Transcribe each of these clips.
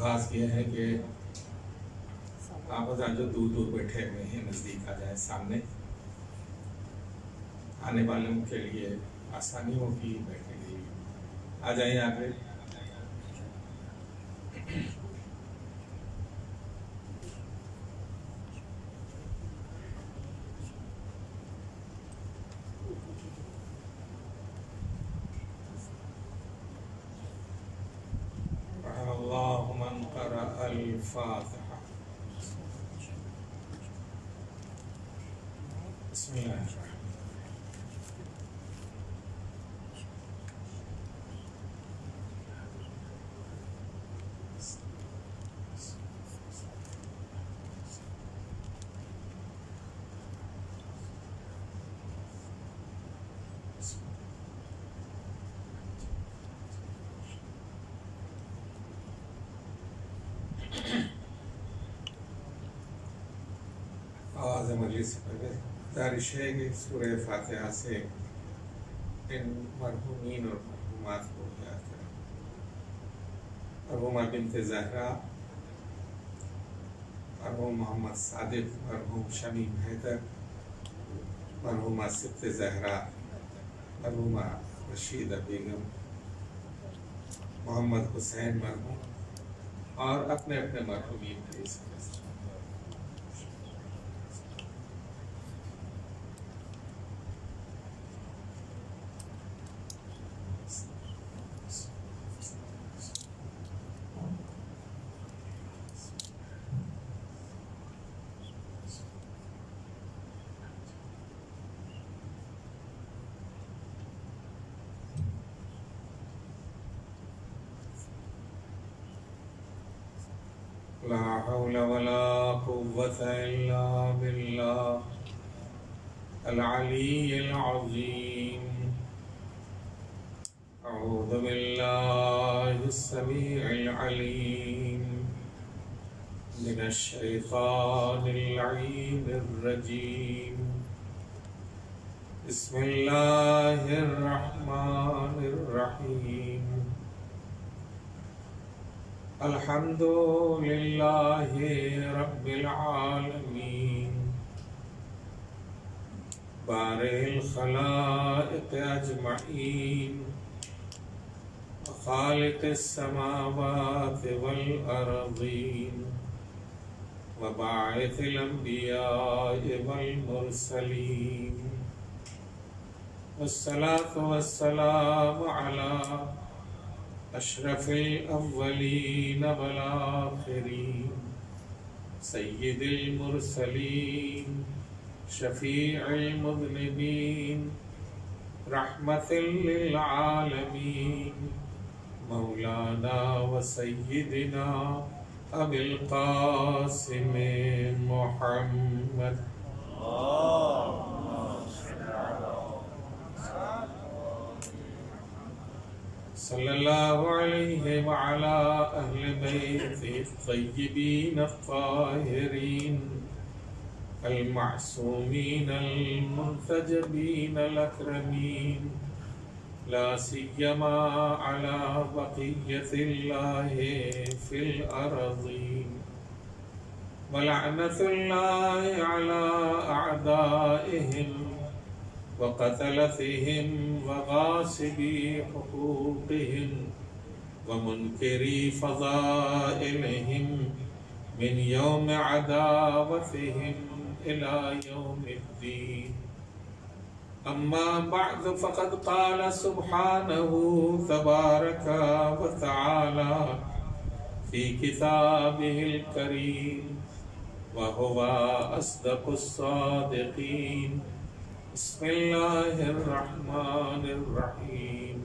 درخواست یہ ہے کہ آپ حضرات جو دور دور بیٹھے ہوئے ہیں نزدیک آ جائیں سامنے، آنے والوں کے لیے آسانی ہوگی، بیٹھنے کے لیے آ جائیں آگے۔ اللہ من قرأ الفاتحہ۔ بسم اللہ الرحمن آواز مجلس سے پہلے گزارش ہے کہ سورہ فاتحہ سے ان مرحومین اور مرحومات کو یاد کریں۔ مرحومہ بنت زہرا، مرحوم محمد صادق، مرحوم شمیم حیدر، مرحومہ سبط زہرا، مرحومہ رشیدہ بیگم، محمد حسین مرحوم اور اپنے اپنے مرحومین کے اس لا حول ولا قوة إلا بالله العلي العظيم۔ أعوذ بالله السميع العليم من الشيطان اللعين الرجيم۔ بسم الله الرحمن الرحيم۔ الحمد لله رب العالمين، بارئ الخلائق أجمعين، وخالق السماوات والأرضين، وباعث الأنبياء والمرسلين، والصلاة والسلام على أشرف الأولين والآخرين، سيد المرسلين، شفيع المذنبين، رحمة للعالمين، مولانا وسيدنا أبي القاسم محمد۔ صلی اللہ علیہ وعلا اہل بیت الطیبین الطاہرین المعصومین المنتجبین الاکرمین، لا سیما علی بقیت اللہ فی الارضین، ولعنت اللہ علی اعدائہم وقتلتهم وغاصبي حقوقهم ومنكري فضائلهم من يوم عداوتهم إلى يوم الدين، أما بعد فقد قال سبحانه تبارك وتعالى في كتابه الكريم وهو أصدق الصادقين۔ بسم الله الرحمن الرحيم۔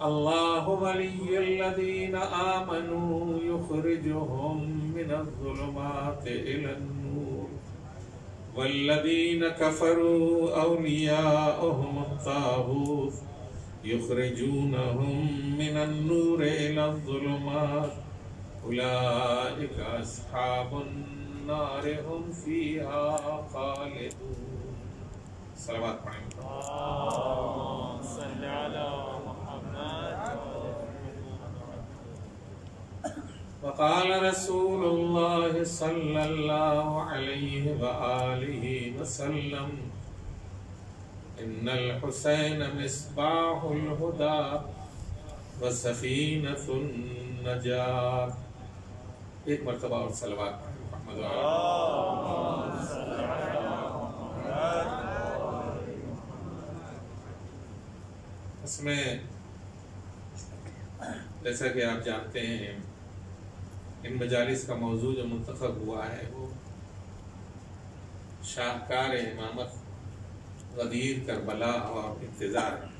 الله ولي الذين آمنوا يخرجهم من الظلمات إلى النور، والذين كفروا أولياؤهم الطاغوت يخرجونهم من النور إلى الظلمات، أولئك أصحاب النار هم فيها خالدون۔ صلوات پڑھیں۔ اللهم صل على محمد۔ وقال رسول الله صلى الله عليه وآله وسلم إن الحسين مصباح الهدى وسفينة النجاة. ایک مرتبہ اور صلوات محمد اس میں جیسا کہ آپ جانتے ہیں ان مجالس کا موضوع جو منتخب ہوا ہے وہ شاہکار امامت، غدیر کربلا اور انتظار ہے.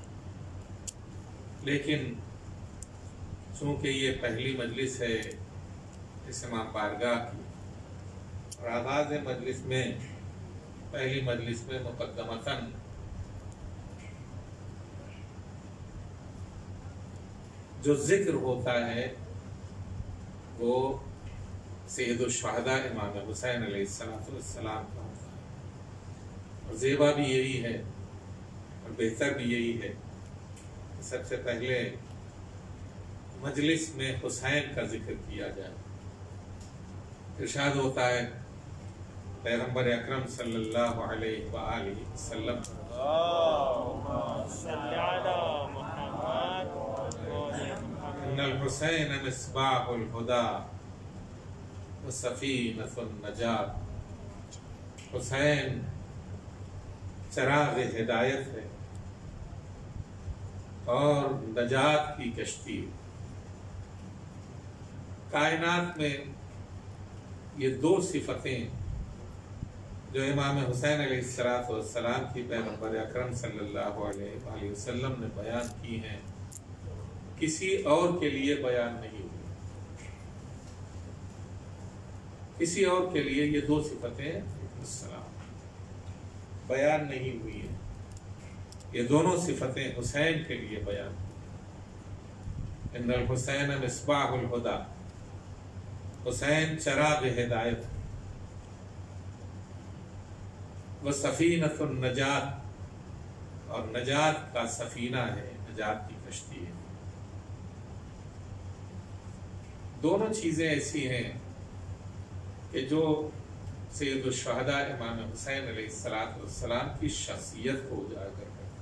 لیکن چونکہ یہ پہلی مجلس ہے اس امام بارگاہ کی، اور آغاز مجلس میں پہلی مجلس میں مقدمتاً جو ذکر ہوتا ہے وہ سید الشہداء امام حسین علیہ السلام کا ہوتا ہے، اور زیبا بھی یہی ہے اور بہتر بھی یہی ہے کہ سب سے پہلے مجلس میں حسین کا ذکر کیا جائے. ارشاد ہوتا ہے پیغمبر اکرم صلی اللہ علیہ وآلہ وسلم ان الحسین مصباح الہدی وسفینۃ النجاۃ. حسین چراغ ہدایت ہے اور نجات کی کشتی. کائنات میں یہ دو صفتیں جو امام حسین علیہ السلام کی پیغمبر اکرم صلی اللہ علیہ وآلہ وسلم نے بیان کی ہیں کسی اور کے لیے بیان نہیں ہوئی. کسی اور کے لیے یہ دو صفتیں بیان نہیں ہوئی ہیں. یہ دونوں صفتیں حسین کے لیے بیان. ان الحسین مصباح الہدی، حسین چراغ ہدایت، وسفینۃ النجات، اور نجات کا سفینہ ہے، نجات کی کشتی ہے. دونوں چیزیں ایسی ہیں کہ جو سید الشہداء امام حسین علیہ السلام کی شخصیت کو اجاگر کرتے ہیں.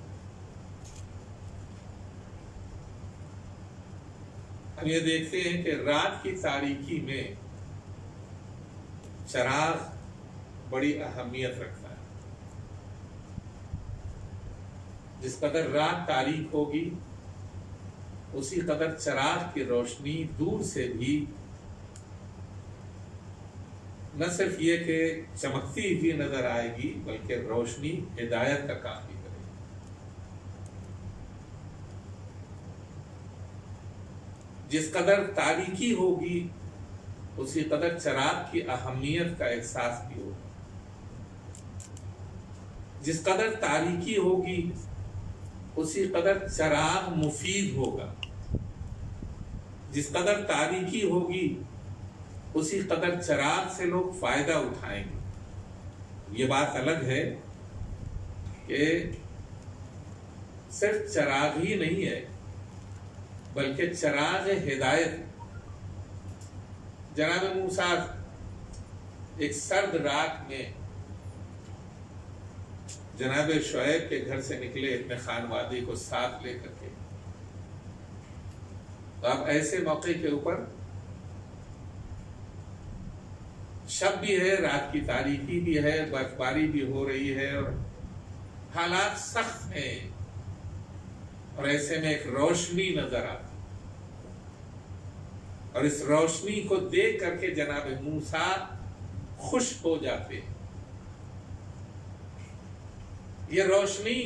ہم یہ دیکھتے ہیں کہ رات کی تاریکی میں چراغ بڑی اہمیت رکھتا ہے. جس قدر رات تاریک ہوگی اسی قدر چراغ کی روشنی دور سے بھی نہ صرف یہ کہ چمکتی ہوئی نظر آئے گی بلکہ روشنی ہدایت کا کام بھی کرے گی. جس قدر تاریکی ہوگی اسی قدر چراغ کی اہمیت کا احساس بھی ہوگا. جس قدر تاریکی ہوگی اسی قدر چراغ مفید ہوگا. جس قدر تاریکی ہوگی اسی قدر چراغ سے لوگ فائدہ اٹھائیں گے. یہ بات الگ ہے کہ صرف چراغ ہی نہیں ہے بلکہ چراغ ہدایت. جناب موسیٰ ایک سرد رات میں جناب شعیب کے گھر سے نکلے اپنے خانوادی کو ساتھ لے کر کے. تو اب ایسے موقع کے اوپر شب بھی ہے، رات کی تاریکی بھی ہے، برف باری بھی ہو رہی ہے اور حالات سخت ہیں، اور ایسے میں ایک روشنی نظر آتی اور اس روشنی کو دیکھ کر کے جناب موسیٰ خوش ہو جاتے ہیں. یہ روشنی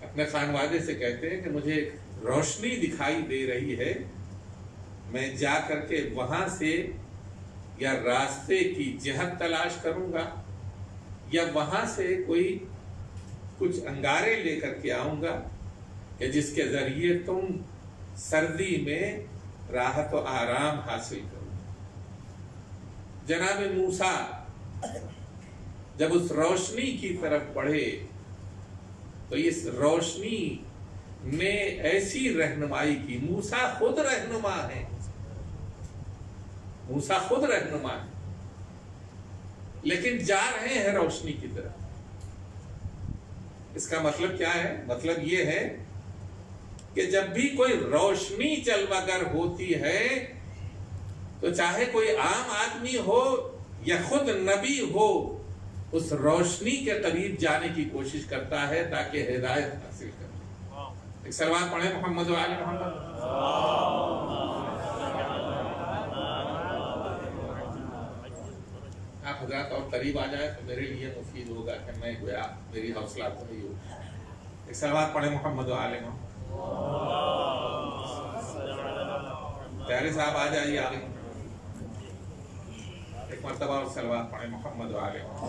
اپنے خانوادے سے کہتے ہیں کہ مجھے ایک روشنی دکھائی دے رہی ہے، میں جا کر کے وہاں سے یا راستے کی جہت تلاش کروں گا یا وہاں سے کوئی کچھ انگارے لے کر کے آؤں گا کہ جس کے ذریعے تم سردی میں راحت و آرام حاصل کرو. جناب موسیٰ جب اس روشنی کی طرف بڑھے تو اس روشنی نے ایسی رہنمائی کی. موسیٰ خود رہنما ہے موسیٰ خود رہنما ہے، لیکن جا رہے ہیں روشنی کی طرف۔ اس کا مطلب کیا ہے؟ مطلب یہ ہے کہ جب بھی کوئی روشنی جلوہ گر ہوتی ہے تو چاہے کوئی عام آدمی ہو یا خود نبی ہو، اس روشنی کے قریب جانے کی کوشش کرتا ہے تاکہ ہدایت حاصل کرے۔ ایک صلوات پڑھیں محمد و آل محمد۔ آپ حضرات اور قریب آ جائے تو میرے لیے مفید ہوگا کہ میں گویا میری حوصلہ افزائی ہو۔ ایک صلوات پڑھیں محمد و آل محمد۔ پیارے صاحب آ جائیے آگے، ایک مرتبہ اور صلوات پڑھیں محمد و آل محمد۔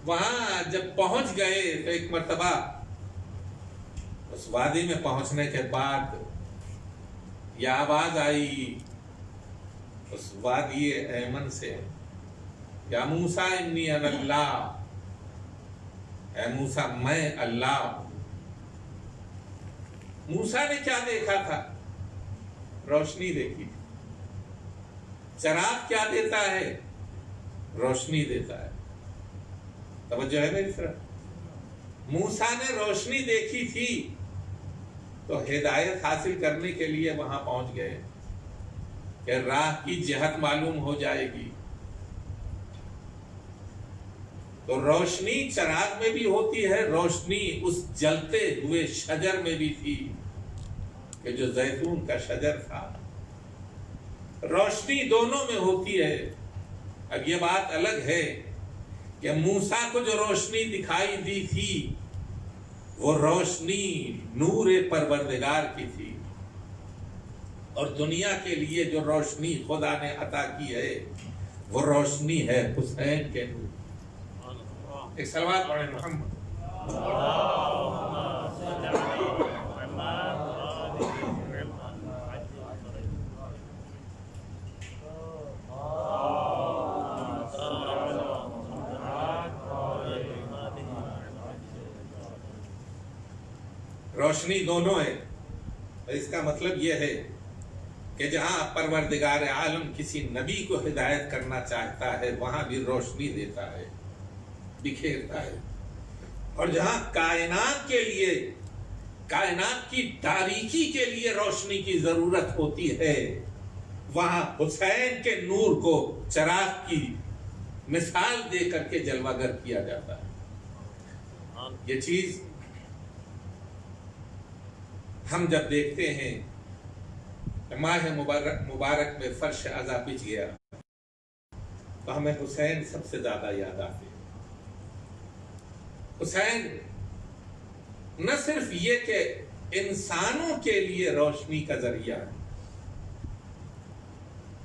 وہاں جب پہنچ گئے تو ایک مرتبہ اس وادی میں پہنچنے کے بعد یہ آواز آئی اس وادی ایمن سے، یا موسیٰ انی انا اللہ، اے موسیٰ میں اللہ ہوں۔ موسیٰ نے کیا دیکھا تھا؟ روشنی دیکھی تھی۔ چراغ کیا دیتا ہے؟ روشنی دیتا ہے۔ توجہ ہے میری طرف؟ موسیٰ نے روشنی دیکھی تھی تو ہدایت حاصل کرنے کے لیے وہاں پہنچ گئے کہ راہ کی جہت معلوم ہو جائے گی۔ تو روشنی چراغ میں بھی ہوتی ہے، روشنی اس جلتے ہوئے شجر میں بھی تھی کہ جو زیتون کا شجر تھا۔ روشنی دونوں میں ہوتی ہے۔ اب یہ بات الگ ہے کہ موسیٰ کو جو روشنی دکھائی دی تھی وہ روشنی نور پروردگار کی تھی، اور دنیا کے لیے جو روشنی خدا نے عطا کی ہے وہ روشنی ہے حسین کے نور۔ ایک صلوات پڑھیں محمد۔ روشنی دونوں ہے۔ اس کا مطلب یہ ہے کہ جہاں پروردگار عالم کسی نبی کو ہدایت کرنا چاہتا ہے وہاں بھی روشنی دیتا ہے، بکھیرتا ہے، اور جہاں کائنات کے لیے، کائنات کی تاریکی کے لیے روشنی کی ضرورت ہوتی ہے وہاں حسین کے نور کو چراغ کی مثال دے کر کے جلوہ گر کیا جاتا ہے۔ یہ چیز ہم جب دیکھتے ہیں کہ ماہ مبارک میں فرش عزا بچ گیا تو ہمیں حسین سب سے زیادہ یاد آتے ہیں۔ حسین نہ صرف یہ کہ انسانوں کے لیے روشنی کا ذریعہ ہے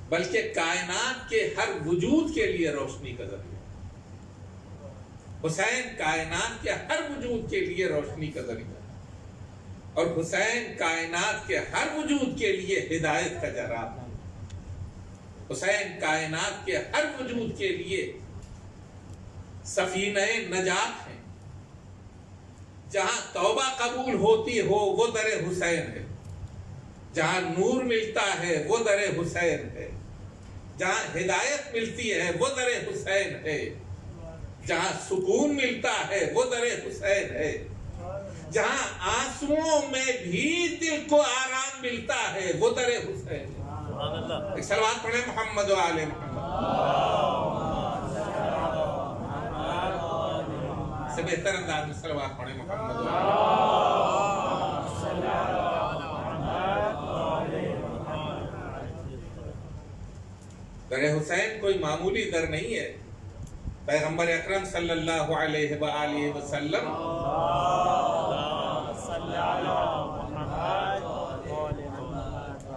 بلکہ کائنات کے ہر وجود کے لیے روشنی کا ذریعہ ہے۔ حسین کائنات کے ہر وجود کے لیے روشنی کا ذریعہ ہے، اور حسین کائنات کے ہر وجود کے لیے ہدایت کا جراب ہے۔ حسین کائنات کے ہر وجود کے لیے سفینہ نجات ہے۔ جہاں توبہ قبول ہوتی ہو وہ در حسین ہے، جہاں نور ملتا ہے وہ در حسین ہے، جہاں ہدایت ملتی ہے وہ در حسین ہے، جہاں سکون ملتا ہے وہ در حسین ہے، جہاں آنسوؤں میں بھی دل کو آرام ملتا ہے وہ در حسین ہے۔ ایک صلوات پڑھیں محمد و آل محمد۔ سے بہتر انداز میں صلوات پڑھیں محمد و آل محمد۔ در حسین کوئی معمولی در نہیں ہے۔ پیغمبر اکرم صلی اللہ علیہ وآلہ وسلم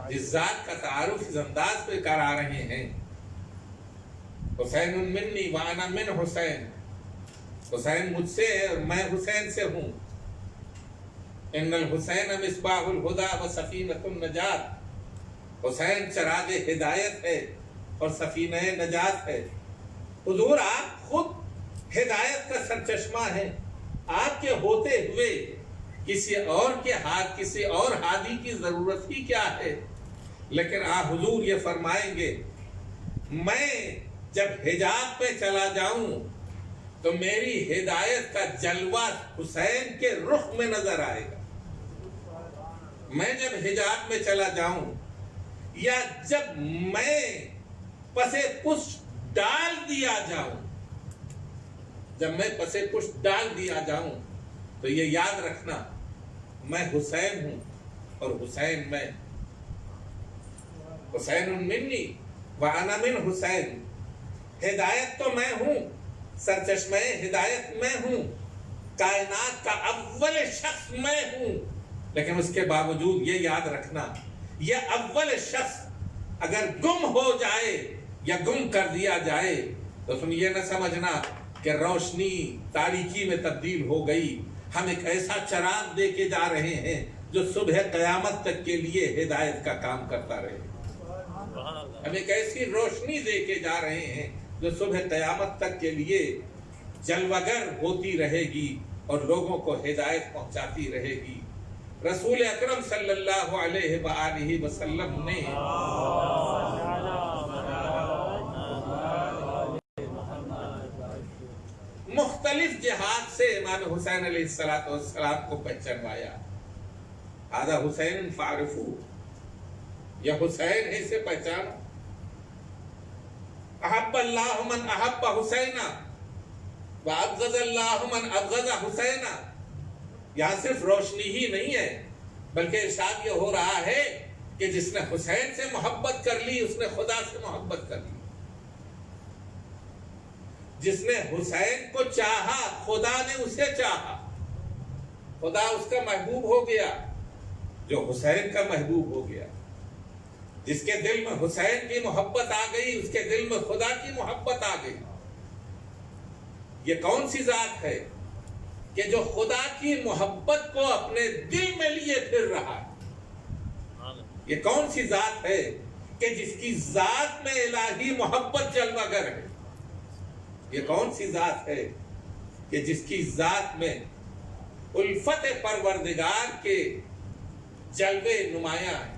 جس ذات کا تعارف اس انداز پہ کرا رہے ہیں، حسین منی وانا من حسین، حسین مجھ سے ہے اور میں حسین سے ہوں۔ ان الحسین مصباح الہدی و سفینۃ النجات، حسین چراغ ہدایت ہے اور سفینہ نجات ہے۔ حضور آپ خود ہدایت کا سرچشمہ ہیں، آپ کے ہوتے ہوئے کسی اور کے ہاتھ کسی اور ہادی کی ضرورت ہی کیا ہے؟ لیکن حضور یہ فرمائیں گے میں جب حجاب پہ چلا جاؤں تو میری ہدایت کا جلوہ حسین کے رخ میں نظر آئے گا. میں جب حجاب میں چلا جاؤں یا جب میں پسے پشت ڈال دیا جاؤں، جب میں پسے پشت ڈال دیا جاؤں تو یہ یاد رکھنا میں حسین ہوں اور حسین میں. حسین منی وانا من حسین. ہدایت تو میں ہوں، سرچشمہ ہدایت میں ہوں، کائنات کا اول شخص میں ہوں، لیکن اس کے باوجود یہ یاد رکھنا یہ اول شخص اگر گم ہو جائے یا گم کر دیا جائے تو تم یہ نہ سمجھنا کہ روشنی تاریکی میں تبدیل ہو گئی. ہم ایک ایسا چراغ دے کے جا رہے ہیں جو صبح قیامت تک کے لیے ہدایت کا کام کرتا رہے. ہم ایک ایسی روشنی دے کے جا رہے ہیں جو صبح قیامت تک کے لیے جلوگر ہوتی رہے گی اور لوگوں کو ہدایت پہنچاتی رہے گی. رسول اکرم صلی اللہ علیہ وآلہ وسلم نے مختلف جہاد سے امام حسین علیہ السلام کو پہچانوایا. آدھا حسین فعرفو، یا حسین ہے اسے پہچانو. احب اللہ من احب حسینا وابغض اللہ من ابغض حسینا. یہاں صرف روشنی ہی نہیں ہے بلکہ ارشاد یہ ہو رہا ہے کہ جس نے حسین سے محبت کر لی اس نے خدا سے محبت کر لی. جس نے حسین کو چاہا خدا نے اسے چاہا. خدا اس کا محبوب ہو گیا جو حسین کا محبوب ہو گیا. جس کے دل میں حسین کی محبت آ گئی اس کے دل میں خدا کی محبت آ گئی. یہ کون سی ذات ہے کہ جو خدا کی محبت کو اپنے دل میں لیے پھر رہا ہے؟ یہ کون سی ذات ہے کہ جس کی ذات میں الہی محبت جلوہ گر ہے؟ یہ کون سی ذات ہے کہ جس کی ذات میں الفت پروردگار کے جلوے نمایاں ہیں؟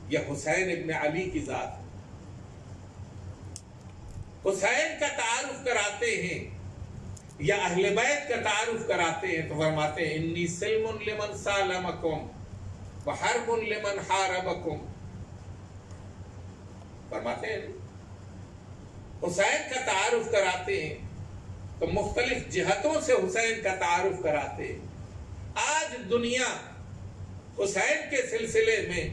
یہ حسین ابن علی کی ذات ہے. حسین کا تعارف کراتے ہیں یا اہل بیت کا تعارف کراتے ہیں تو فرماتے ہیں انی سلم لمن سالمکم وحرب لمن حاربکم. فرماتے ہیں حسین کا تعارف کراتے ہیں تو مختلف جہتوں سے حسین کا تعارف کراتے ہیں. آج دنیا حسین کے سلسلے میں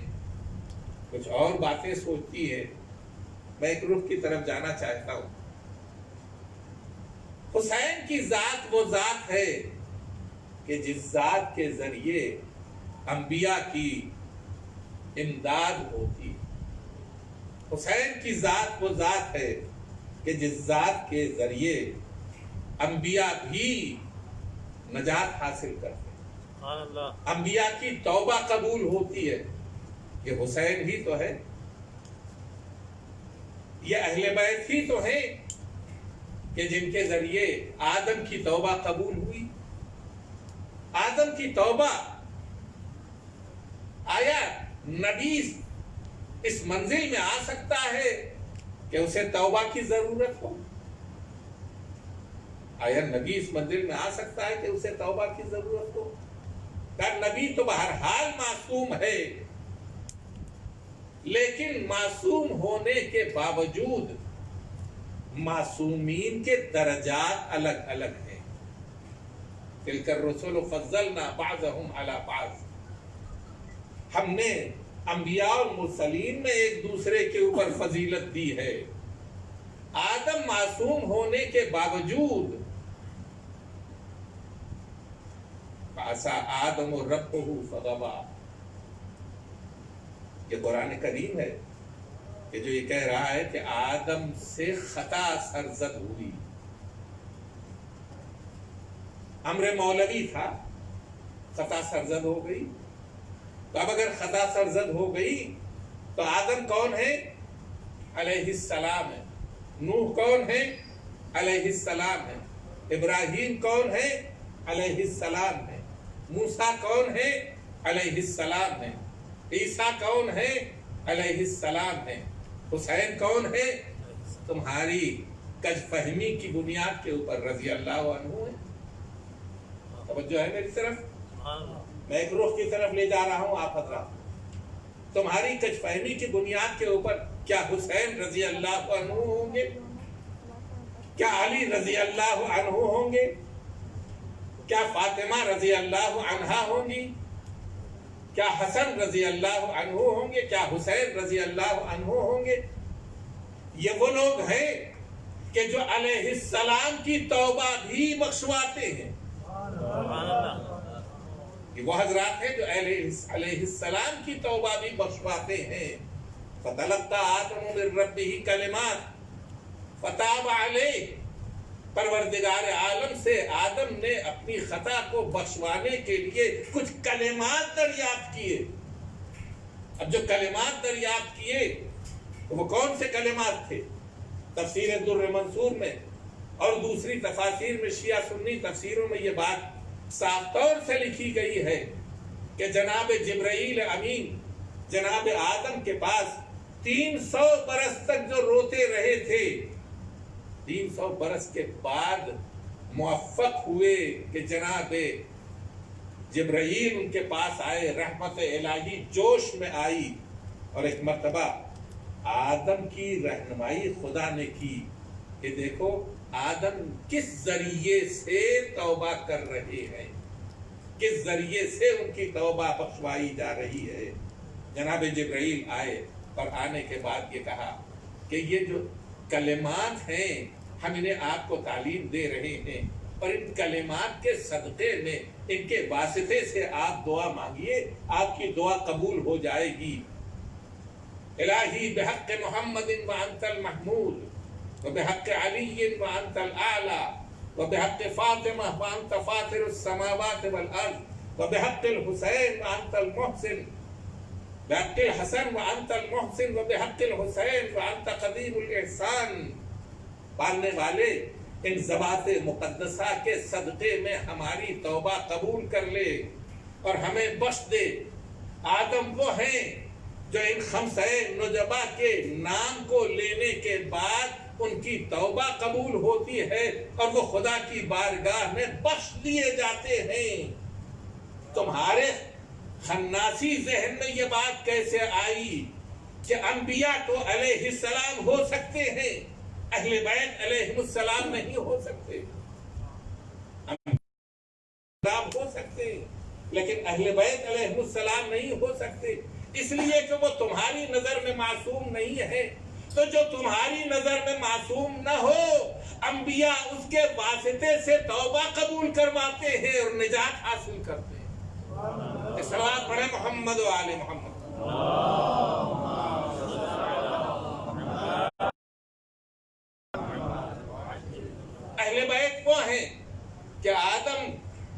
کچھ اور باتیں سوچتی ہے. میں ایک رخ کی طرف جانا چاہتا ہوں. حسین کی ذات وہ ذات ہے کہ جس ذات کے ذریعے انبیاء کی امداد ہوتی. حسین کی ذات وہ ذات ہے کہ جس ذات کے ذریعے انبیاء بھی نجات حاصل کرتے ہیں. انبیاء کی توبہ قبول ہوتی ہے. یہ حسین ہی تو ہے، یہ اہل بیت ہی تو ہیں کہ جن کے ذریعے آدم کی توبہ قبول ہوئی. آدم کی توبہ، آیا نبی اس منزل میں آ سکتا ہے کہ اسے توبہ کی ضرورت ہو؟ آیا نبی اس منزل میں آ سکتا ہے کہ اسے توبہ کی ضرورت ہو؟ نبی تو بہرحال معصوم ہے، لیکن معصوم ہونے کے باوجود معصومین کے درجات الگ الگ ہیں. تلک الرسل فضلنا بعضهم علی بعض. ہم نے انبیاء اور مرسلین میں ایک دوسرے کے اوپر فضیلت دی ہے. آدم معصوم ہونے کے باوجود فعصى آدم ربه فغوى. یہ قرآن کریم ہے کہ جو یہ کہہ رہا ہے کہ آدم سے خطا سرزد ہوئی. امر مولوی تھا، خطا سرزد ہو گئی. تو اب اگر خطا سرزد ہو گئی تو آدم کون ہے؟ علیہ السلام ہے. نوح کون ہے؟ علیہ السلام ہے. ابراہیم کون ہے؟ علیہ السلام ہے، موسیٰ کون ہے؟ علیہ السلام ہے، عیسیٰ کون ہے؟ علیہ السلام ہے، حسین کون ہے؟ تمہاری کج فہمی کی بنیاد کے اوپر رضی اللہ عنہ ہے۔ توجہ ہے میری طرف؟ میں ایک رخ کی طرف لے جا رہا ہوں آپ حضرات۔ تمہاری کج فہمی کی بنیاد کے اوپر کیا حسین رضی اللہ عنہ ہوں گے؟ کیا علی رضی اللہ عنہ ہوں گے؟ کیا فاطمہ رضی اللہ عنہا ہوں گی؟ کیا حسن رضی اللہ عنہ ہوں گے؟ کیا حسین رضی اللہ عنہ ہوں گے؟ یہ وہ لوگ ہیں کہ جو علیہ السلام کی توبہ بھی بخشواتے ہیں۔ یہ وہ حضرات ہیں جو علیہ السلام کی توبہ بھی بخشواتے ہیں۔ فَتَلَقَّىٰ آدَمُ مِن رَّبِّهِ كَلِمَاتٍ فَتَابَ عَلَيْهِ، پروردگار عالم سے آدم نے اپنی خطا کو بخشوانے کے لیے کچھ کلمات دریافت کیے۔ اب جو کلمات دریافت کیے وہ کون سے کلمات تھے؟ تفسیر الدر منصور میں اور دوسری تفاسیر میں، شیعہ سنی تفسیروں میں یہ بات صاف طور سے لکھی گئی ہے کہ جناب جبرائیل امین جناب آدم کے پاس 300 برس تک جو روتے رہے تھے، 300 برس کے بعد موفق ہوئے کہ جناب جبرائیل ان کے پاس آئے، رحمت الہی جوش میں آئی، اور ایک مرتبہ آدم کی رہنمائی خدا نے کی کہ دیکھو آدم کس ذریعے سے توبہ کر رہے ہیں، کس ذریعے سے ان کی توبہ بخشوائی جا رہی ہے۔ جناب جبرائیل آئے اور آنے کے بعد یہ کہا کہ یہ جو کلمات ہیں ہم انہیں آپ کو تعلیم دے رہے ہیں، اور ان کلمات کے صدقے میں، ان کے واسطے سے آپ دعا مانگیے، آپ کی دعا قبول ہو جائے گی۔ الہی بحق محمد وانت المحمود، وبحق علی وانت الاعلی، وبحق فاطمہ وانت فاطر السماوات والارض، وبحق الحسین وانت المحسن، بحق الحسن وانت المحسن، وبحق الحسین وانت قدیم الاحسان۔ پالنے والے ان ذوات مقدسہ کے صدقے میں ہماری توبہ قبول کر لے اور ہمیں بخش دے۔ آدم وہ ہیں جو ان خمسہ نجبہ کے نام کو لینے کے بعد ان کی توبہ قبول ہوتی ہے اور وہ خدا کی بارگاہ میں بخش دیے جاتے ہیں۔ تمہارے خناسی ذہن میں یہ بات کیسے آئی کہ انبیاء تو علیہ السلام ہو سکتے ہیں، اہل بیت علیہ السلام نہیں ہو سکتے؟ انبیاء ہو سکتے لیکن اہل بیت علیہ السلام نہیں ہو سکتے، اس لیے کہ وہ تمہاری نظر میں معصوم نہیں ہے۔ تو جو تمہاری نظر میں معصوم نہ ہو، انبیاء اس کے واسطے سے توبہ قبول کرواتے ہیں اور نجات حاصل کرتے ہیں۔ صلوات پڑھیں محمد و آل محمد۔ اہل بیت وہ ہیں کہ آدم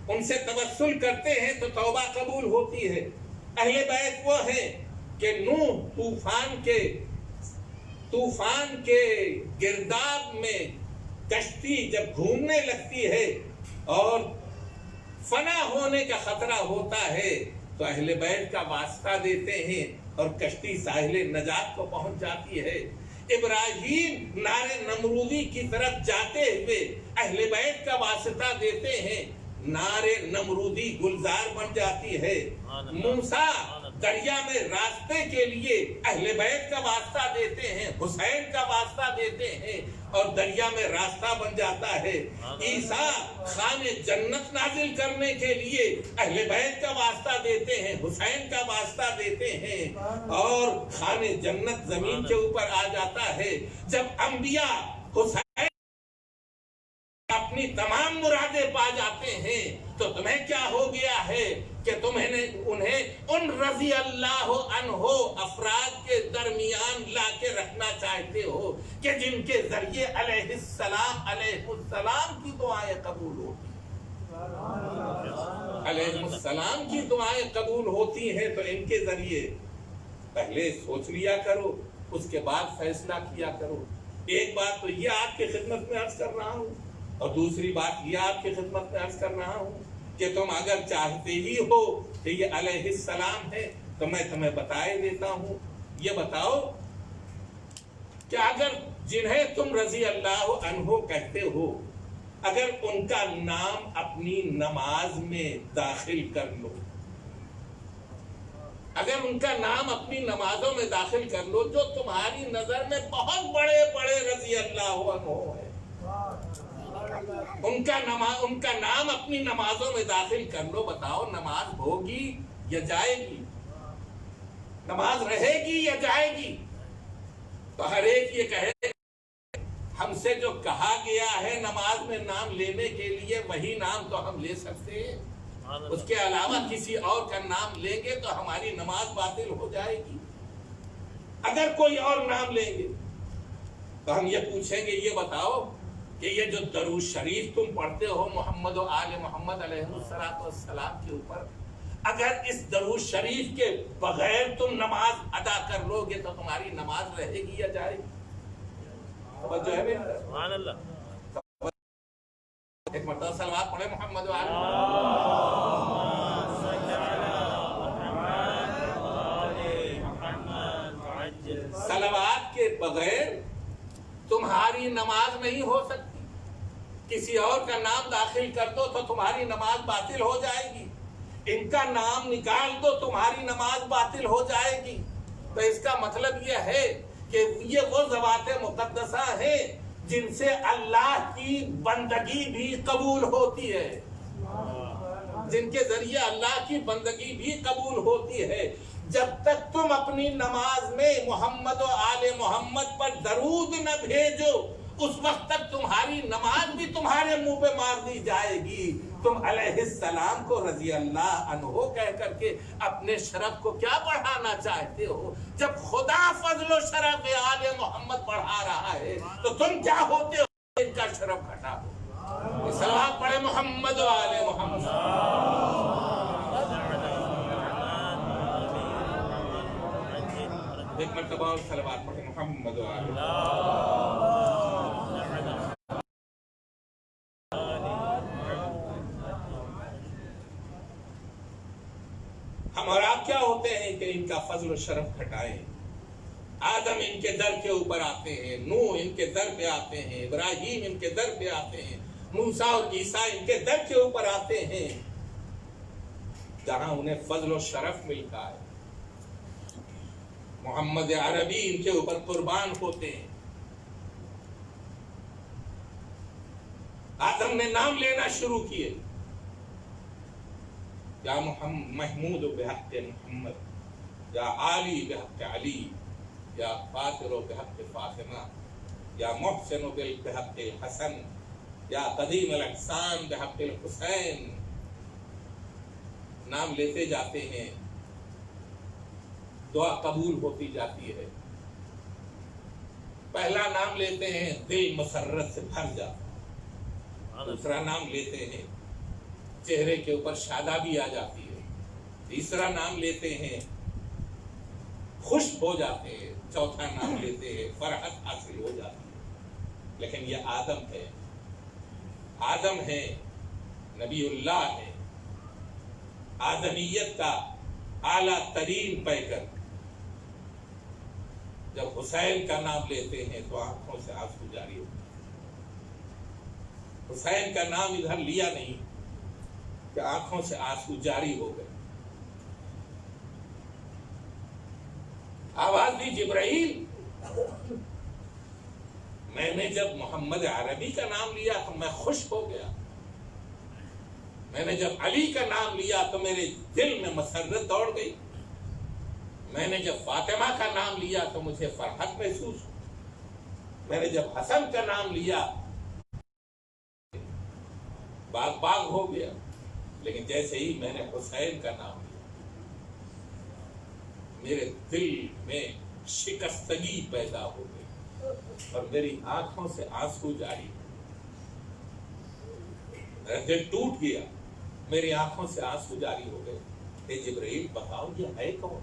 ان سے توسل کرتے ہیں تو توبہ قبول ہوتی ہے۔ اہل بیت وہ ہیں کہ نوح طوفان کے گرداب میں کشتی جب گھومنے لگتی ہے اور فنا ہونے کا خطرہ ہوتا ہے تو اہل بیت کا واسطہ دیتے ہیں اور کشتی ساحل نجات کو پہنچ جاتی ہے۔ ابراہیم نار نمرودی کی طرف جاتے ہوئے اہل بیت کا واسطہ دیتے ہیں، نار نمرودی گلزار بن جاتی ہے۔ موسیٰ دریا میں راستے کے لیے اہل بیت کا واسطہ دیتے ہیں، حسین کا واسطہ دیتے ہیں اور دریا میں راستہ بن جاتا ہے۔ عیسیٰ خان جنت نازل کرنے کے لیے اہل بیت کا واسطہ دیتے ہیں، حسین کا واسطہ دیتے ہیں اور خان جنت زمین کے اوپر آ جاتا ہے۔ جب انبیاء حسین اپنی تمام مرادیں پا جاتے ہیں تو تمہیں کیا ہو گیا ہے کہ انہیں ان رضی اللہ عنہ افراد کے درمیان لا کے رکھنا چاہتے ہو کہ جن کے ذریعے علیہ السلام کی دعائیں قبول ہوتی ہیں۔ علیہ السلام کی دعائیں قبول ہوتی ہیں تو ان کے ذریعے پہلے سوچ لیا کرو، اس کے بعد فیصلہ کیا کرو۔ ایک بات تو یہ آپ کی خدمت میں عرض کر رہا ہوں اور دوسری بات یہ آپ کی خدمت میں عرض کر رہا ہوں کہ تم اگر چاہتے ہی ہو کہ یہ علیہ السلام ہے تو میں تمہیں بتائے دیتا ہوں. یہ بتاؤ کہ اگر جنہیں تم رضی اللہ عنہ کہتے ہو اگر ان کا نام اپنی نماز میں داخل کر لو، اگر ان کا نام اپنی نمازوں میں داخل کر لو جو تمہاری نظر میں بہت بڑے بڑے رضی اللہ عنہ ہے، ان کا نام اپنی نمازوں میں داخل کر لو، بتاؤ نماز ہوگی یا جائے گی؟ نماز رہے گی یا جائے گی؟ تو ہر ایک یہ کہے ہم سے جو کہا گیا ہے نماز میں نام لینے کے لیے وہی نام تو ہم لے سکتے ہیں، اس کے علاوہ کسی اور کا نام لیں گے تو ہماری نماز باطل ہو جائے گی. اگر کوئی اور نام لیں گے تو ہم یہ پوچھیں گے یہ بتاؤ کہ یہ جو درود شریف تم پڑھتے ہو محمد و آل محمد علیہ السلام کے اوپر، اگر اس درود شریف کے بغیر تم نماز ادا کر لو گے تو تمہاری نماز رہے گی یا جائے گی؟ توجہ ہے میری؟ سبحان اللہ. ایک مرتبہ صلوات پڑھے محمد و آل محمد. صلوات کے بغیر تمہاری نماز نہیں ہو سکتی. کسی اور کا نام داخل کر دو تو تمہاری نماز باطل ہو جائے گی. ان کا نام نکال دو تمہاری نماز باطل ہو جائے گی. تو اس کا مطلب یہ ہے کہ یہ وہ ذوات مقدسہ ہیں جن سے اللہ کی بندگی بھی قبول ہوتی ہے، جن کے ذریعے اللہ کی بندگی بھی قبول ہوتی ہے. جب تک تم اپنی نماز میں محمد و آل محمد پر درود نہ بھیجو اس وقت تک تمہاری نماز بھی تمہارے منہ پہ مار دی جائے گی. تم علیہ السلام کو رضی اللہ عنہ کہہ کر کے اپنے شرف کو کیا بڑھانا چاہتے ہو؟ جب خدا فضل و شرف آل محمد بڑھا رہا ہے تو تم کیا ہوتے ہو ان کا شرف گھٹا دو. صلوات پڑھے محمد و آل محمد. ایک مرتبہ اور صلوات پڑھے محمد و آل محمد. ہم اور آپ کیا ہوتے ہیں کہ ان کا فضل و شرف گھٹائیں؟ آدم ان کے در کے اوپر آتے ہیں، نوح ان کے در پہ آتے ہیں، ابراہیم ان کے در پہ آتے ہیں، موسیٰ اور عیسیٰ ان کے در کے اوپر آتے ہیں جہاں انہیں فضل و شرف ملتا ہے. محمد عربی ان کے اوپر قربان ہوتے ہیں. آدم نے نام لینا شروع کیے، یا محمود بحق محمد، یا علی بحق علی، یا فاطر بحق فاطمہ، یا محسن بحق حسن، یا قدیم الاحسان بحق الحسین. نام لیتے جاتے ہیں، دعا قبول ہوتی جاتی ہے. پہلا نام لیتے ہیں دل مسرت سے بھر جاتا ہے، دوسرا نام لیتے ہیں چہرے کے اوپر شادابی آ جاتی ہے، تیسرا نام لیتے ہیں خوش ہو جاتے ہیں، چوتھا نام لیتے ہیں فرحت حاصل ہو جاتی ہے. لیکن یہ آدم ہے، آدم ہے، نبی اللہ ہے، آدمیت کا اعلیٰ ترین پیکر. جب حسین کا نام لیتے ہیں تو آنکھوں سے آنسو جاری ہوتے ہیں. حسین کا نام ادھر لیا نہیں کہ آنکھوں سے آنسو جاری ہو گئے. آواز دی جبرائیل. میں نے جب محمد عربی کا نام لیا تو میں خوش ہو گیا. میں نے جب علی کا نام لیا تو میرے دل میں مسرت دوڑ گئی. میں نے جب فاطمہ کا نام لیا تو مجھے فرحت محسوس ہوئی. میں نے جب حسن کا نام لیا باغ باغ ہو گیا. لیکن جیسے ہی میں نے حسین کا نام لیا میرے دل میں شکستگی پیدا ہو گئی اور میری آنکھوں سے آنسو جاری ہوئے. میرا دل ٹوٹ گیا، میری آنکھوں سے آنسو جاری ہو گئے. اے جبرائیل بتاؤ یہ ہے کون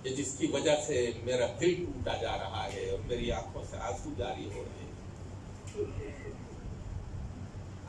کہ جس کی وجہ سے میرا دل ٹوٹا جا رہا ہے اور میری آنکھوں سے آنسو جاری ہو رہے ہیں؟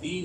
3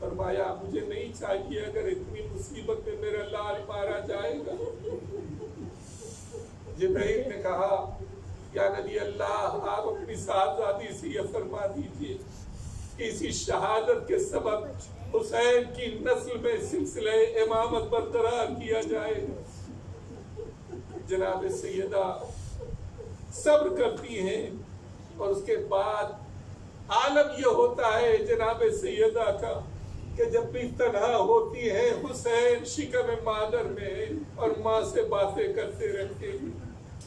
فرمایا مجھے نہیں چاہیے اگر اتنی مصیبت میں میرا لال مارا جائے گا۔ جبرائیل نے کہا یا نبی اللہ آپ اپنی صاحبزادی سے یہ فرما دیجئے کہ اسی شہادت کے سبب حسین کی نسل میں سلسلہ امامت برقرار کیا جائے گا۔ جناب سیدہ صبر کرتی ہیں اور اس کے بعد عالم یہ ہوتا ہے جناب سیدہ کا کہ جب بھی تنہا ہوتی ہیں حسین شکم مادر میں اور ماں سے باتیں کرتے رہتے ہیں،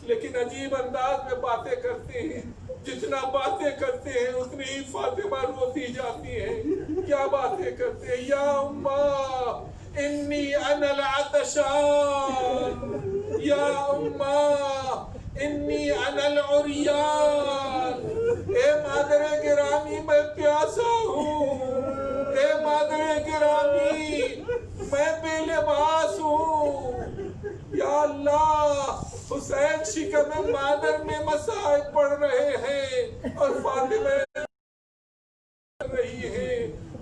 لیکن عجیب انداز میں باتیں کرتے ہیں، جتنا باتیں کرتے ہیں اتنی ہی فاطمہ روتی جاتی ہیں۔ کیا باتیں کرتے ہیں؟ یا اماں انی انا العطشان، یا اماں انی انا العریان، اے مادر گرامی میں پیاسا ہوں، اے مادر گرامی میں بے لباس ہوں۔ یا اللہ حسین شکم مادر میں مصائب پڑھ رہے ہیں اور فاطمہ رہی ہے۔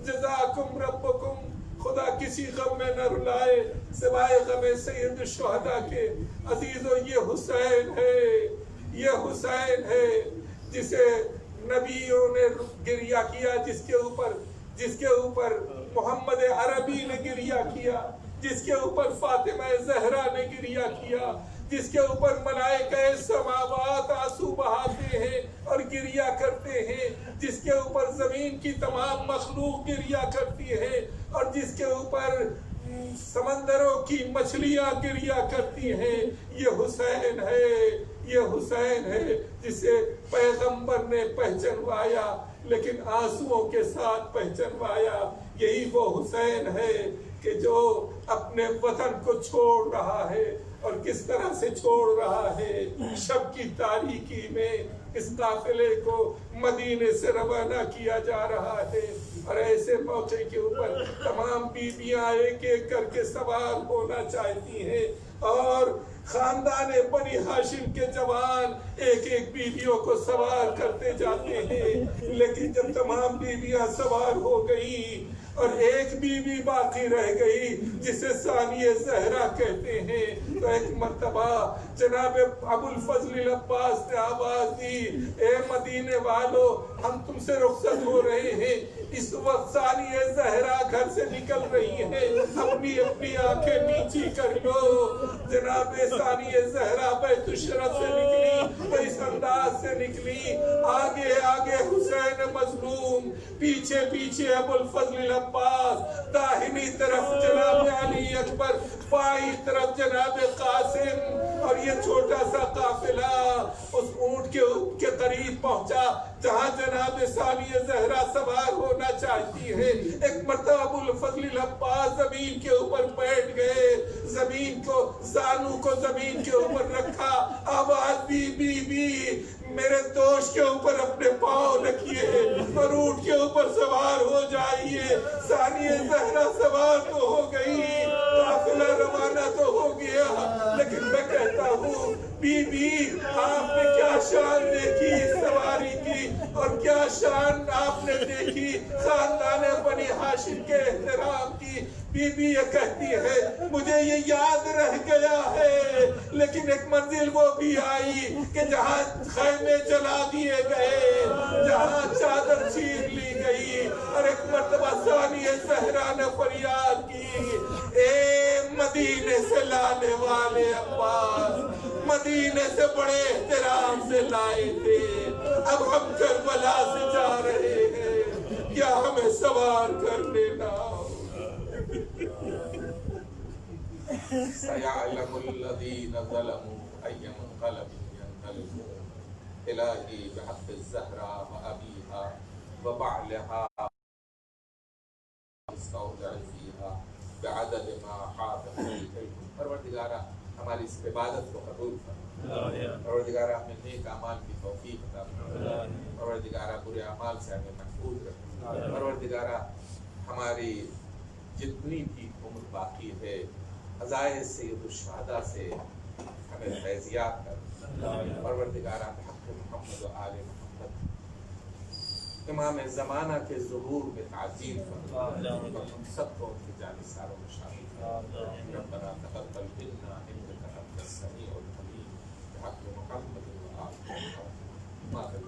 جزاکم ربکم، خدا کسی غم میں نہ رلائے سوائے غم سید الشہداء کے۔ عزیزو یہ حسین ہے، یہ حسین ہے جسے نبیوں نے گریہ کیا، جس کے اوپر محمد عربی نے گریہ کیا، جس کے اوپر فاطمہ زہرا نے گریہ کیا، جس کے اوپر ملائکہ سماوات آنسو بہاتے ہیں اور گریہ کرتے ہیں، جس کے اوپر زمین کی تمام مخلوق گریہ کرتی ہے اور جس کے اوپر سمندروں کی مچھلیاں گریہ کرتی ہیں۔ یہ حسین ہے، یہ حسین ہے جسے پیغمبر نے پہچنوایا لیکن آنسوؤں کے ساتھ پہچنوایا۔ یہی وہ حسین ہے کہ جو اپنے وطن کو چھوڑ رہا ہے، اور کس طرح سے چھوڑ رہا ہے۔ شب کی تاریکی میں اس قافلے کو مدینے سے روانہ کیا جا رہا ہے اور ایسے موقع کے اوپر تمام بیویاں ایک ایک کر کے سوار ہونا چاہتی ہیں اور خاندان بنی ہاشم کے جوان ایک ایک بیویوں کو سوار کرتے جاتے ہیں، لیکن جب تمام بیویاں سوار ہو گئی اور ایک بیوی باقی رہ گئی جسے ثانیہ زہرا کہتے ہیں، تو ایک مرتبہ جناب ابو الفضل العباس نے آواز دی، اے مدینے والو ہم تم سے رخصت ہو رہے ہیں۔ اس وقت ثانیہ زہرا گھر سے نکل رہی ہے، اپنی آنکھیں نیچی کر لو۔ جناب ثانیہ زہرا بیت الشرف سے نکلی تو اس انداز سے نکلی، آگے آگے حسین مظلوم، پیچھے پیچھے ابو الفضل العباس، داہنی طرف جناب علی اکبر، بائیں طرف جناب قاسم، اور یہ چھوٹا سا قافلہ اس اونٹ کے قریب پہنچا جہاں جناب ثانیہ زہرا سوار ہونا چاہتی ہے۔ ایک مرتبہ ابو الفضل العباس زمین کے اوپر بیٹھ گئے، زمین کو زانو کو زمین کے اوپر رکھا، آواز دی بی بی میرے دوست کے اوپر اپنے پاؤں رکھیے اور اونٹ کے اوپر سوار ہو جائیے۔ ثانیہ زہرا سوار تو ہو گئی، قافلہ روانہ تو ہو گیا، لیکن میں کہتا ہوں بی بی آپ نے کیا شان دیکھی اس سواری کی، اور کیا شان آپ نے دیکھی خاندان بنی ہاشم کے احترام کی۔ بی بی یہ کہتی ہے مجھے یہ یاد رہ گیا ہے، لیکن ایک منزل وہ بھی آئی کہ جہاں خیمے جلا دیے گئے، جہاں چادر چیر لی گئی، اور ایک مرتبہ ثانیہ زہرا نے فریاد کی، اے مدینے سے لانے والے عباس، مدینے سے بڑے احترام سے لائے تھے، اب ہم کربلا سے جا رہے ہیں، کیا ہمیں سوار کر لینا؟ سَيَعْلَمُ الَّذِينَ ظَلَمُوا أَيَّ مُنْقَلَبٍ يَنْقَلِبُونَ إِلَٰهِ بِحَقِّ الزَّهْرَاءِ وَأَبِيهَا وَبَعْلِهَا اسْتَوْدَعَ فِيهَا بِعَدَدِ مَا حَاطَ بِهِ كَيْدُ۔ پروردگارہ ہماری اس عبادت کو قبول فرما، پروردگارہ ہمیں نیک اعمال کی توفیق عطا فرما، پروردگارہ برے اعمال سے ہمیں محفوظ رکھ، پروردگارہ ہماری جتنی بھی عمر باقی ہے عزائے سید الشہداء سے ہمیں فیضیات کر، پروردگارہ بحق محمد و آل محمد امام زمانہ کے ظہور میں تعظیم فرما، ہم سب کو ان کی جانثاروں میں شامل کرنا۔ ربنا تقبل منا انک انت السمیع العلیم بحق محمد وآلہ محمد۔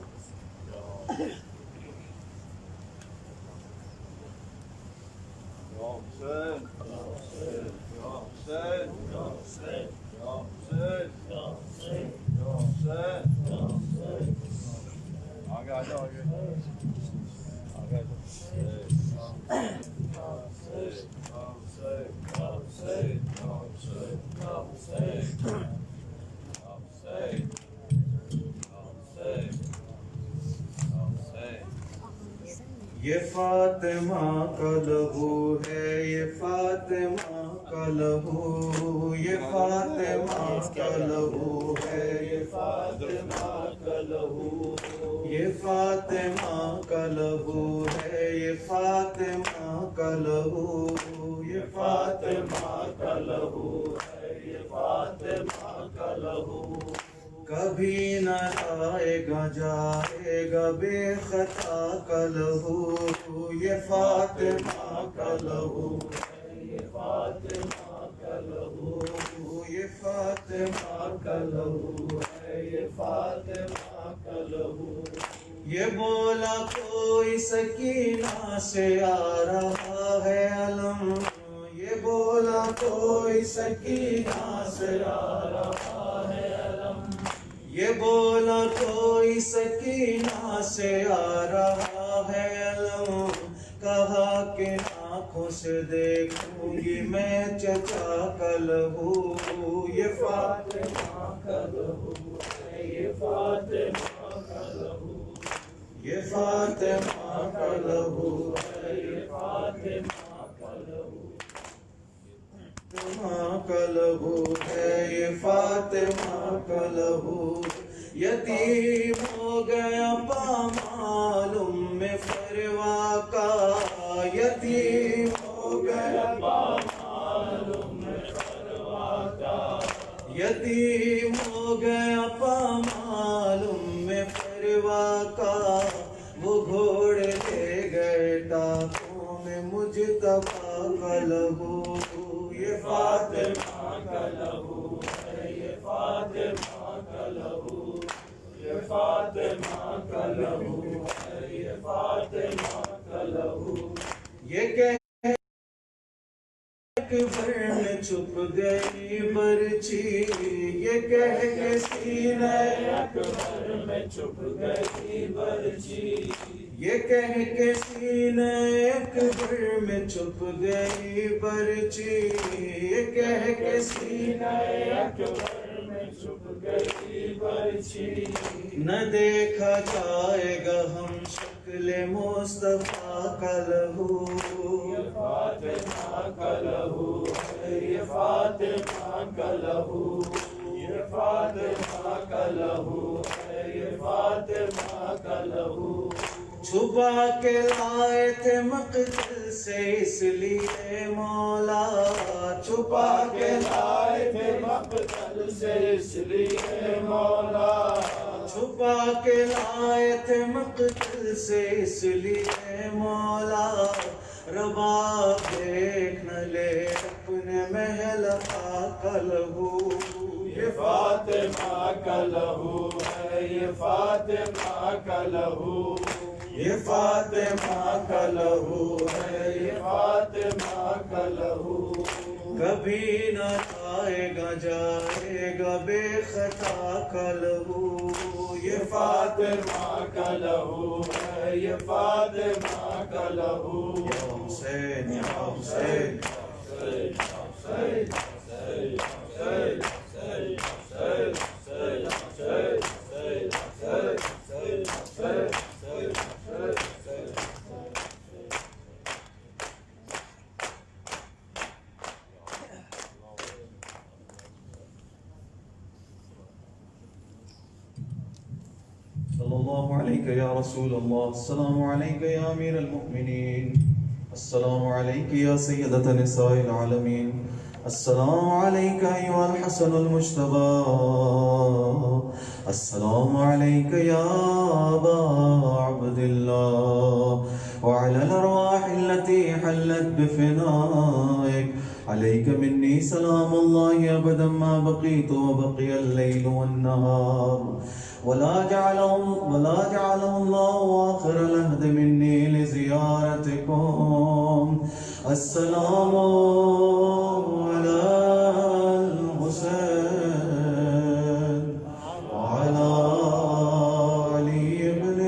یہ فاطمہ کا لہو ہے، یہ فاطمہ کا لہو، یہ فاطمہ کا لہو ہے، یہ فاطمہ کا لہو، یہ فاطمہ کا لہو ہے، یہ فاطمہ کا لہو، یہ فاطمہ کا لہو ہے، یہ فاطمہ کا لہو، کبھی نہ آئے گا جائے گا بے خطا کا لہو، یہ فاطمہ کا لہو ہے، یہ فاطمہ کا لہو، یہ فاطمہ کا لہو ہے، یہ فاطمہ کا لہو، یہ بولا کوئی سکینہ سے آ رہا ہے علم، یہ بولا کوئی سکینہ سے آ رہا ہے علم، یہ بولا کوئی سکینہ سے آ رہا ہے علم، کہا کہ آنکھوں سے دیکھوں گی میں چچا کا لہو، یہ فاطمہ کا لہو ہے، یہ فاطمہ کا لہو، یہ فاطمہ کا لہو ہے، یہ فاطمہ کا لہو، فاطمہ کا لہو ہے، یہ فاطمہ کا لہو، یتیم ہو گیا پامال ام فروا کا، یتیم ہو گیا پامال ام فروا کا، یتیم ہو گیا پامال ام فروا کا، وہ گھوڑے لے گئے ٹاپوں میں مجتبیٰ کا لہو، یہ فاطمہ کا لہو ہے، یہ فاطمہ کا لہو، یہ فاطمہ کا لہو ہے، یہ فاطمہ کا لہو، یہ کہہ اکبر میں چھپ گئی برچی، یہ کہہ کے سینہ اکبر میں چھپ گئی برچی، یہ کہہ کے سینہ اکبر میں چھپ گئی برچی، یہ کہہ کے سینہ اکبر میں چھپ گئی برچی، نہ دیکھا جائے گا ہم شکل مصطفیٰ کا لہو، یہ فاطمہ کا لہو ہے، یہ فاطمہ کا لہو، یہ فاطمہ کا لہو ہے، یہ فاطمہ کا لہو، چھپا کے لائے تھے مقتل سے اس لیے مولا، چھپا کے لائے تھے مقتل سے اس لیے مولا، چھپا کے لائے تھے مقتل سے اس لیے مولا، رباب دیکھ نہ لے اپنے محل کا لہو، یہ فاطمہ کا لہو ہے، یہ فاطمہ کا لہو، یہ فاطمہ کا لہو ہے، یہ فاطمہ کا لہو، کبھی نہ آئے گا جائے گا بے خطا کا لہو، یہ فاطمہ کا لہو ہے، یہ فاطمہ کا لہو، یا حسین یا حسین، صلی اللہ علیہ یا رسول اللہ، السلام علیکہ یا امیر المؤمنین، السلام علیکہ یا سیدۃ نساء العالمین، السلام عليك أيها الحسن المجتبى السلام عليك يا أبا عبد الله وعلى الأرواح التي حلت بفنائك عليك مني سلام الله أبدا ما بقيت وبقي الليل والنهار ولا جعله الله آخر العهد مني لزيارتكم السلام على الحسين وعلى علي بن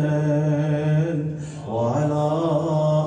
الحسين وعلى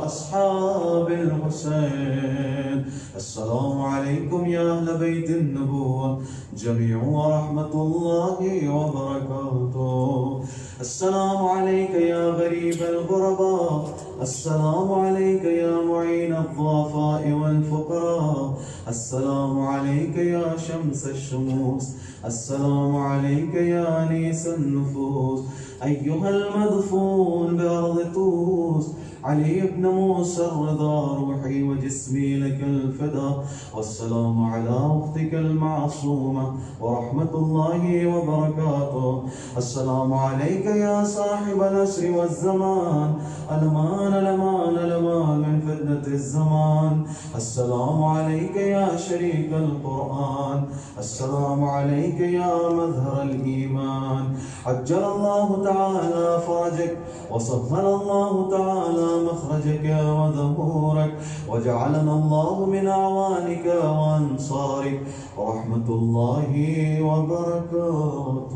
أصحاب الحسين السلام عليكم يا أهل بيت النبوة جميع ورحمة الله وبركاته السلام عليك يا غريب الغرباء السلام عليك يا معين الضعفاء والفقراء السلام عليك يا شمس الشموس السلام عليك يا أنيس النفوس أيها المدفون بأرض طوس علي بن موسى الرضا روحي وجسمي لك الفدا والسلام على أختك المعصومة ورحمة الله وبركاته السلام عليك يا صاحب العصر والزمان الأمان الأمان الأمان من فتنة الزمان السلام عليك يا شريك القرآن السلام عليك يا مظهر الإيمان عجل الله تعالى فرجك وسهل الله تعالى مخرجك وظهورك وجعلنا الله من أعوانك وأنصارك ورحمة الله وبركاته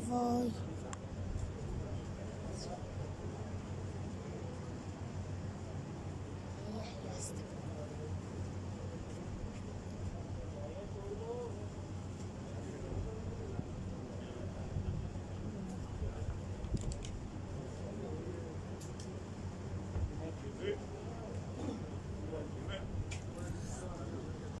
Voy.